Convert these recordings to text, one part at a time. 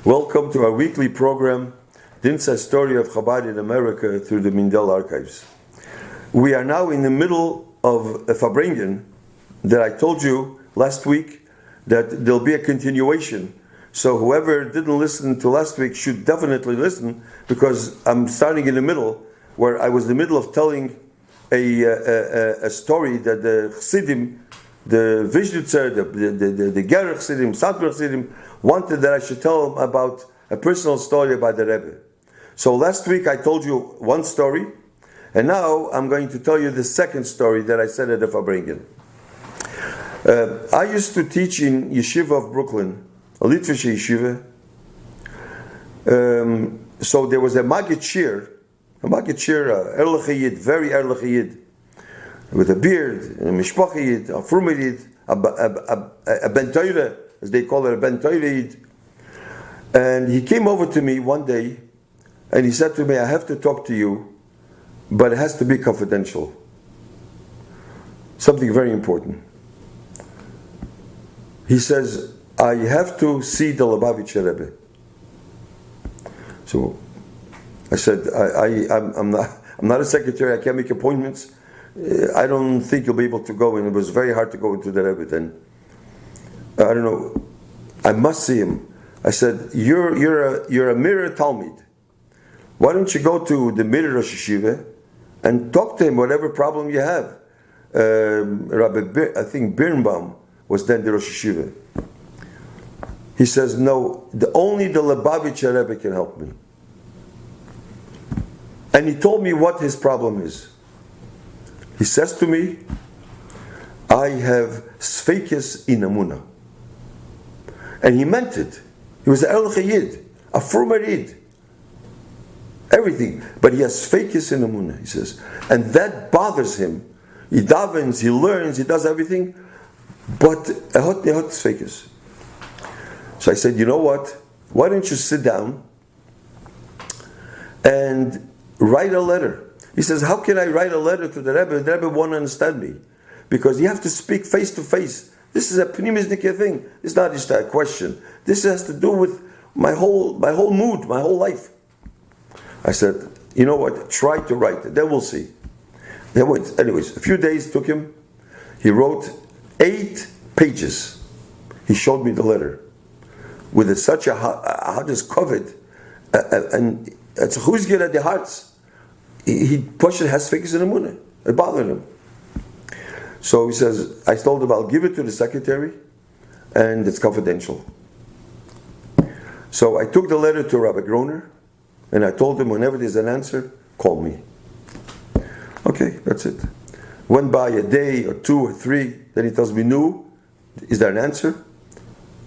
Welcome to our weekly program, the Inside Story of Chabad in America through the Mindel Archives. We are now in the middle of a Farbrengen that I told you last week that there'll be a continuation. So whoever didn't listen to last week should definitely listen, because I'm starting in the middle, where I was in the middle of telling a story that the Chassidim, the Vishnitzer, the Gerach Chassidim, Satmar Chassidim, wanted that I should tell them about a personal story about the Rebbe. So last week I told you one story, and now I'm going to tell you the second story that I said at the Farbrengen. I used to teach in Yeshiva of Brooklyn, a Litvish Yeshiva. So there was a Maggid Shir, Erlich Yid, very Erlich Yid, with a beard, a Mishpach Yid, a Frum Yid, a Ben Torah, as they call it, a Ben Torah Yid. And he came over to me one day, and he said to me, I have to talk to you, but it has to be confidential. Something very important. He says, I have to see the Lubavitcher Rebbe. So I said, I'm not a secretary, I can't make appointments. I don't think you'll be able to go, and it was very hard to go into the Rebbe then. I don't know, I must see him. I said, you're a mirror Talmud. Why don't you go to the mirror Rosh Yeshiva and talk to him whatever problem you have. Rabbi, I think Birnbaum was then the Rosh Yeshiva. He says, no, only the Lubavitcher Rebbe can help me. And he told me what his problem is. He says to me, I have Sfeikis in Amunah. And he meant it. He was an Erlich Yid, a Frumer Yid. Everything. But he has Sfeikis in Amunah, he says. And that bothers him. He davens, he learns, he does everything. But ehot Sfeikis. So I said, you know what? Why don't you sit down and write a letter? He says, how can I write a letter to the Rebbe? The Rebbe won't understand me. Because you have to speak face to face. This is a pneumistic thing. It's not just a question. This has to do with my whole mood, my whole life. I said, you know what? Try to write it. Then we'll see. Anyways, a few days took him. He wrote 8 pages. He showed me the letter. With such a heart is covered. And it's a chuzgir at the hearts. He pushed it, has figures in the moon. It bothered him. So he says, I told him I'll give it to the secretary and it's confidential. So I took the letter to Rabbi Groner and I told him whenever there's an answer, call me. Okay, that's it. Went by a day or 2 or 3, then he tells me, no, is there an answer?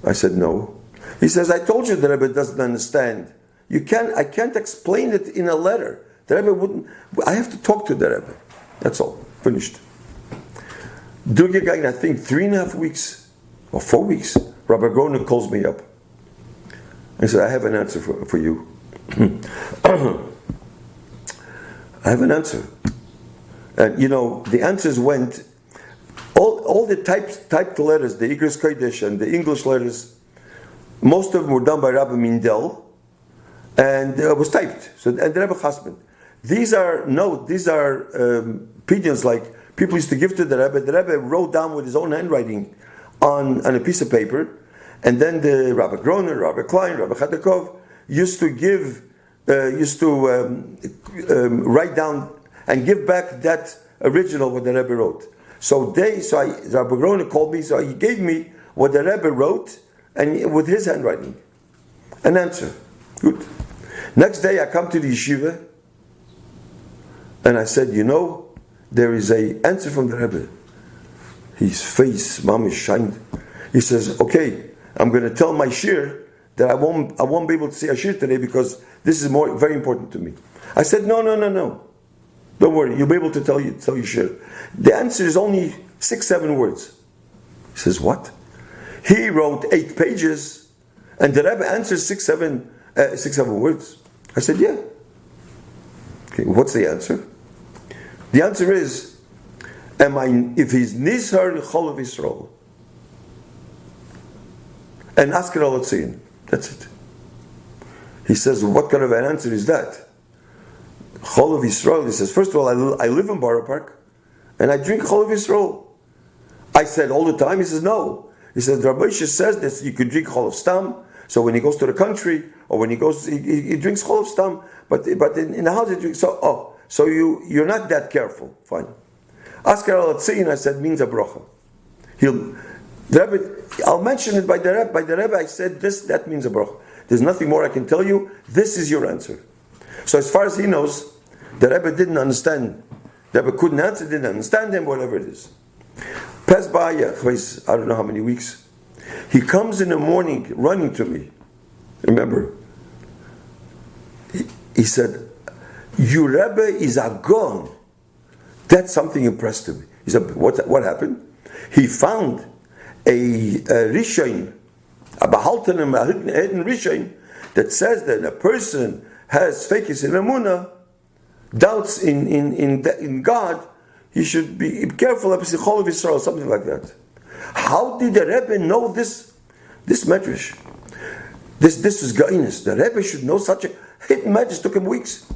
I said, no. He says, I told you the Rebbe doesn't understand. I can't explain it in a letter. The Rebbe wouldn't, I have to talk to the Rebbe. That's all, finished. Durgegangen, I think 3.5 weeks or 4 weeks, Rabbi Groner calls me up. He said, I have an answer for you. I have an answer. And you know, the answers went, all the typed letters, the Igros Kodesh and the English letters, most of them were done by Rabbi Mindel, and it was typed. So, and the Rebbe Chasman. These are opinions like people used to give to the Rebbe. The Rebbe wrote down with his own handwriting on a piece of paper, and then the Rabbi Groner, Rabbi Klein, Rabbi Chadakov used to write down and give back that original what the Rebbe wrote. Rabbi Groner called me, so he gave me what the Rebbe wrote and with his handwriting, an answer. Good. Next day I come to the yeshiva and I said, you know, there is an answer from the Rebbe. His face, mamish, shined. He says, okay, I'm going to tell my shir that I won't be able to say a shir today because this is very important to me. I said, no. Don't worry, you'll be able to tell your shir. The answer is only 6-7 words. He says, what? He wrote 8 pages and the Rebbe answers 6-7 words. I said, yeah. Okay, what's the answer? The answer is, if he's Nizhar Chol of Yisrael and Asker Alotzin, that's it. He says, what kind of an answer is that? Chol of Yisrael. He says, first of all, I live in Borough Park, and I drink Chol of Yisrael. I said, all the time? He says, no. He says, Rabbi says that you could drink Chol of Stam, so when he goes to the country, or when he goes, he drinks Chol of Stam, but in the house he drinks, so you're not that careful. Fine. Askar al-Atziyin, I said, means a bracha. I'll mention it by the Rebbe. By the Rebbe, I said, that means a bracha. There's nothing more I can tell you. This is your answer. So as far as he knows, the Rebbe didn't understand. The Rebbe couldn't answer, didn't understand him, whatever it is. Pass by, I don't know how many weeks. He comes in the morning running to me. Remember? He said, your Rebbe is a gon. That something impressed him. He said, what happened? He found a Rishon, a Bahaltanim, a hidden Rishon, that says that a person has fakis in Emunah, doubts in God, he should be careful of Chol of Yisrael, something like that. How did the Rebbe know this medrash? This is Gainus. The Rebbe should know such a hidden medrash. Took him weeks.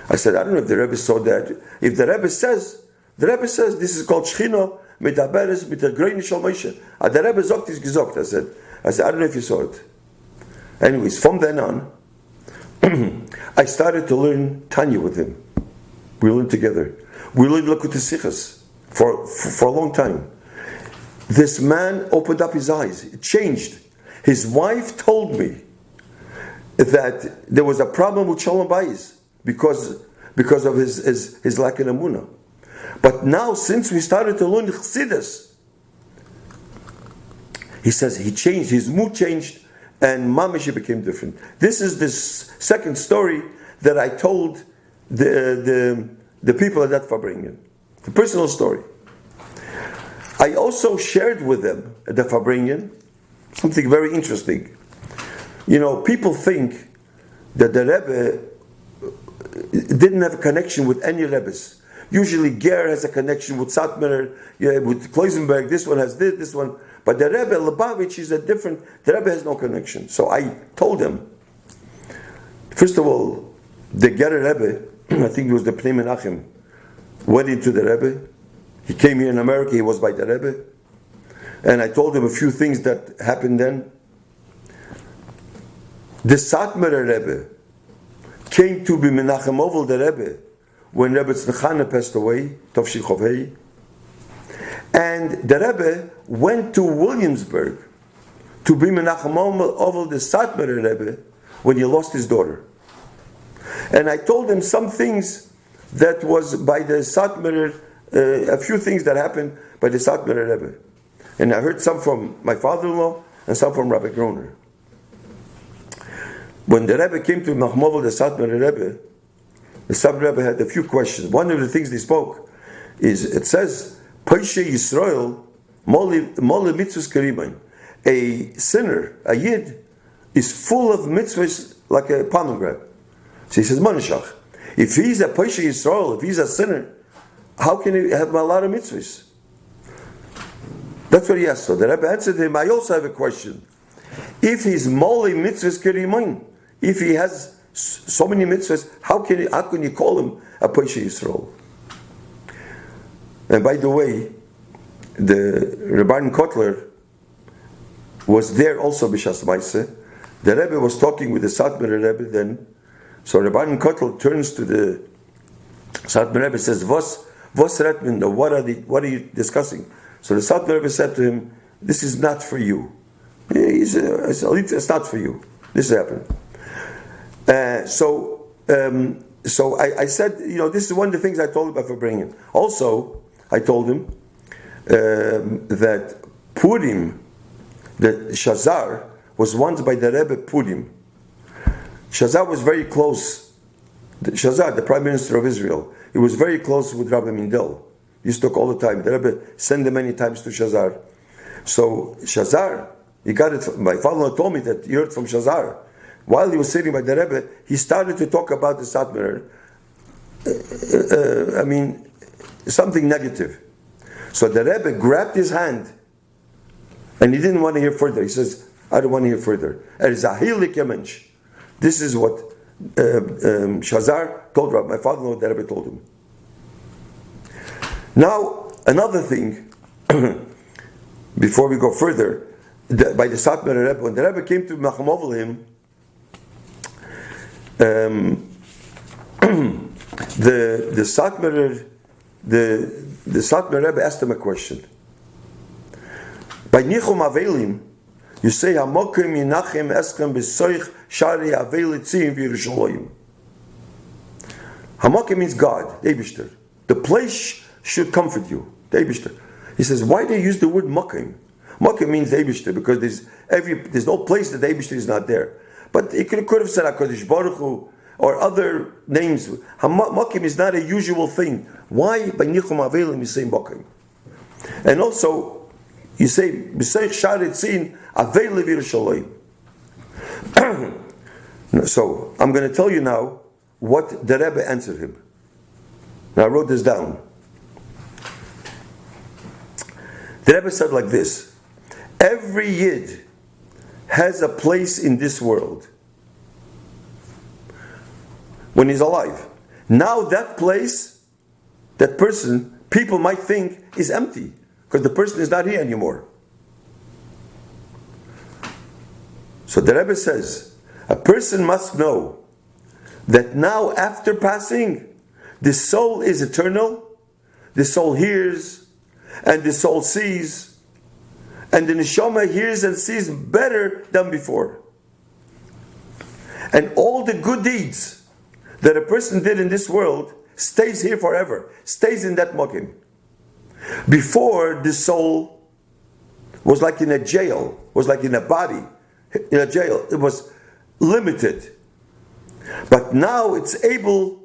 I said, I don't know if the Rebbe saw that. If the Rebbe says this is called Shchino Medaberes mit der Greine Shal Moshe. The Rebbe sagt is gesagt. I said, I don't know if you saw it. Anyways, from then on, I started to learn Tanya with him. We learned together. We learned Likutei Sichos for a long time. This man opened up his eyes. It changed. His wife told me that there was a problem with Shalom Bayis because of his lack of Emunah. But now, since we started to learn Chassidus, he says he changed, his mood changed, and Mamish became different. This is this second story that I told the people at that Farbrengen. The personal story. I also shared with them at the Farbrengen something very interesting. You know, people think that the Rebbe didn't have a connection with any Rebbes. Usually Ger has a connection with Satmar, with Kloisenberg, this one has this one. But the Rebbe, Lubavitch, is the Rebbe has no connection. So I told him, first of all, the Ger Rebbe, I think it was the Pnei Menachem, went into the Rebbe. He came here in America, he was by the Rebbe. And I told him a few things that happened then. The Satmar Rebbe came to be Menachem Ovel the Rebbe when Rebbe Tznechaner passed away, Tovshi Chovei. And the Rebbe went to Williamsburg to be Menachem Ovel the Satmar Rebbe when he lost his daughter. And I told him some things that was by the Satmar, a few things that happened by the Satmar Rebbe. And I heard some from my father-in-law and some from Rabbi Groner. When the Rebbe came to Mahmovel, the Satmar Rebbe, the Satmar Rebbe had a few questions. One of the things they spoke is, it says, Poishe Yisrael, Mole Mitzvahs Karibain. A sinner, a Yid, is full of mitzvahs like a pomegranate. So he says, Manashach, if he's a Poishe Yisrael, if he's a sinner, how can he have a lot of mitzvahs? That's what he asked. So the Rebbe answered him, I also have a question. If he's Mole Mitzvahs Karibain, if he has so many mitzvahs, how can you call him a Poishe Yisrael? And by the way, the Rabbi Kotler was there also B'Shas Maaseh. The Rebbe was talking with the Satmar Rebbe then. So Rabbi Kotler turns to the Satmar Rebbe and says, "Was Retman? What are you discussing?" So the Satmar Rebbe said to him, "This is not for you. It's not for you. This happened." So I said, this is one of the things I told him about for bringing him. Also, I told him that Purim, that Shazar was once by the Rebbe Purim. Shazar was very close. Shazar, the Prime Minister of Israel, he was very close with Rabbi Mindel. He used to talk all the time. The Rebbe sent him many times to Shazar. So Shazar, he got it. My father told me that he heard from Shazar. While he was sitting by the Rebbe, he started to talk about the Satmar. Something negative. So the Rebbe grabbed his hand, and he didn't want to hear further. He says, I don't want to hear further. Er is a heilige Mensch. This is what Shazar told Rabbi. My father-in-law, what the Rebbe told him. Now, another thing, before we go further, by the Satmar Rebbe, when the Rebbe came to Menachem Ovalim, the Satmar Rebbe asked him a question. By Nichum Avelim, you say Hamokim Yinachem Eschem B'Soich Shari Avelitzim V'Yerushalayim. Hamokim means God, Eibishter. The place should comfort you, the Eibishter. He says, why do you use the word Mokim? Mokim means Eibishter because there's no place that the Eibishter is not there. But he could have said HaKadosh Baruch Hu or other names. Mokim is not a usual thing. Why by Nichum Avelim you say Mokim? And also, you say B'Seich Sharitzin Avei Yerushalayim. So I'm going to tell you now what the Rebbe answered him. Now I wrote this down. The Rebbe said like this: every Yid has a place in this world when he's alive. Now that place, that person, people might think is empty because the person is not here anymore. So the Rebbe says, a person must know that now after passing, the soul is eternal, the soul hears, and the soul sees, and the neshama hears and sees better than before. And all the good deeds that a person did in this world stays here forever, stays in that mokim. Before, the soul was like in a jail, was like in a body, in a jail. It was limited. But now it's able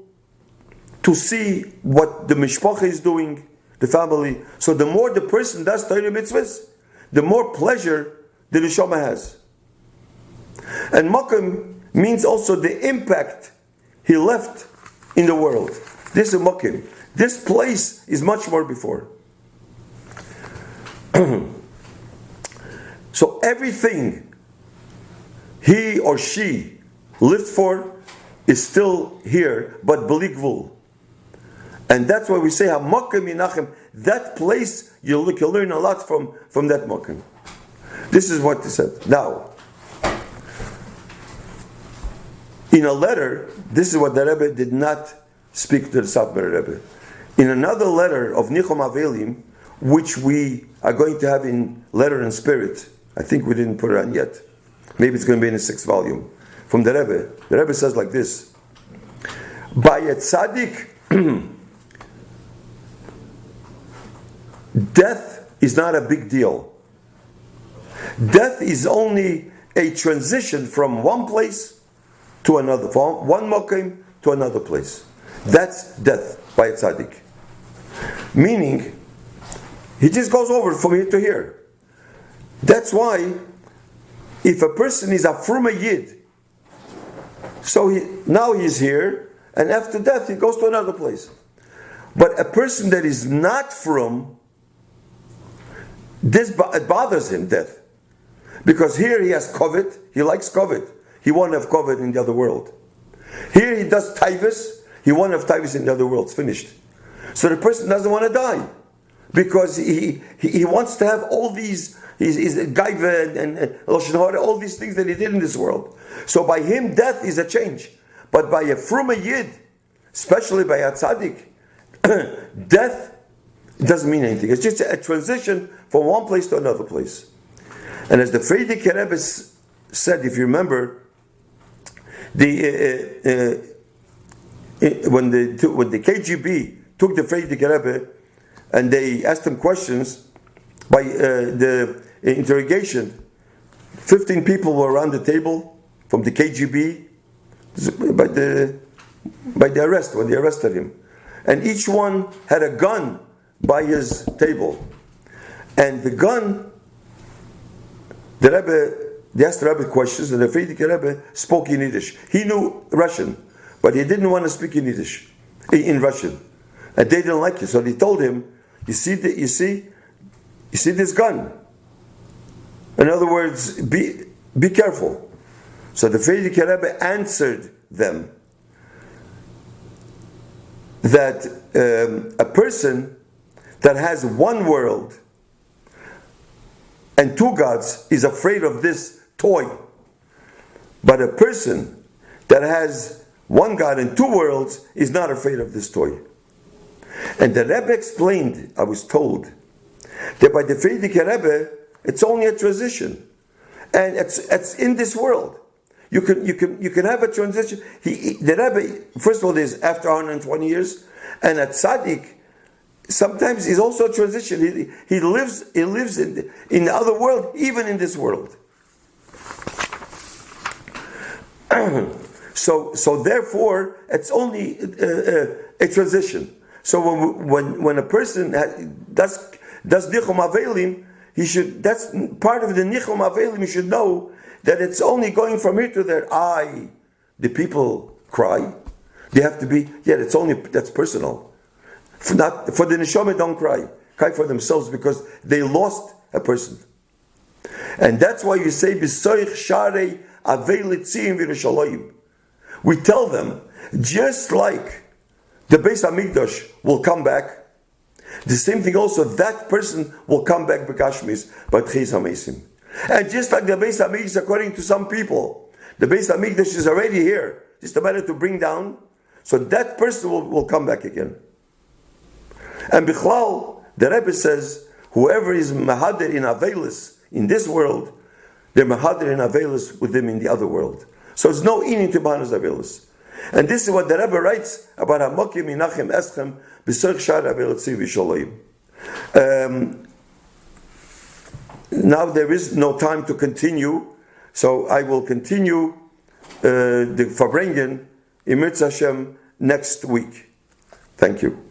to see what the mishpacha is doing, the family. So the more the person does Torah mitzvahs, the more pleasure the neshama has. And makom means also the impact he left in the world. This is makom. This place is much more before. So everything he or she lived for is still here, but b'li gvul. And that's why we say Hamakom Yinachem. That place you learn a lot from that makom. This is what he said. Now, in a letter, this is what the Rebbe did not speak to the Satmar Rebbe. In another letter of Nichum Avelim, which we are going to have in letter and spirit, I think we didn't put it on yet. Maybe it's going to be in the 6th volume. From the Rebbe says like this: by a tzaddik, death is not a big deal. Death is only a transition from one place to another, from one mokim to another place. That's death by a tzaddik. Meaning, he just goes over from here to here. That's why, if a person is a fruma yid, so now he's here, and after death he goes to another place. But a person that is not from, it bothers him, death. Because here he has kovet, he likes kovet. He won't have kovet in the other world. Here he does taivas, he won't have taivas in the other world, it's finished. So the person doesn't want to die. Because he wants to have all these, he's gaiva and loshen hara, all these things that he did in this world. So by him, death is a change. But by a fruma yid, especially by a tzaddik, death doesn't mean anything. It's just a transition from one place to another place. And as the Frierdiker Rebbe said, if you remember, when the KGB took the Frierdiker Rebbe and they asked him questions by the interrogation, 15 people were around the table from the KGB by the arrest, when they arrested him. And each one had a gun by his table. And the gun, they asked the Rebbe questions, and the Frierdiker Rebbe spoke in Yiddish. He knew Russian, but he didn't want to speak in Yiddish, in Russian. And they didn't like it, so they told him, you see this gun? In other words, be careful. So the Frierdiker Rebbe answered them that a person that has one world and two gods is afraid of this toy. But a person that has one God and two worlds is not afraid of this toy. And the Rebbe explained, I was told, that by the Frierdiker Rebbe, it's only a transition. And it's in this world. You can have a transition. The Rebbe, first of all, is after 120 years, and at Tzaddik, sometimes he's also a transition. He lives in the other world, even in this world. So therefore, it's only a transition. So when a person does nichum avelim, that's part of the nichum avelim. You should know that it's only going from here to there. The people cry. They have to be. That's personal. For the neshama, don't cry. Cry for themselves because they lost a person. And that's why you say b'soich sharei avelitzim v'Yerushalayim. We tell them, just like the Beis Hamikdash will come back, the same thing also, that person will come back b'Gashmis, but Chis HaMesim. And just like the Beis Hamikdash, according to some people, the Beis Hamikdash is already here, just a matter to bring down, so that person will come back again. And Bichlal, the Rebbe says, whoever is Mahadir in Avelis in this world, they're Mahadir in Avelis with them in the other world. So it's no inin to Bahanas Avelis. And this is what the Rebbe writes about Hamokim Inachem Eschem B'Sorch Shar Avelis Visholayim. Now there is no time to continue, so I will continue the Farbrengen in Mitzvah Hashem next week. Thank you.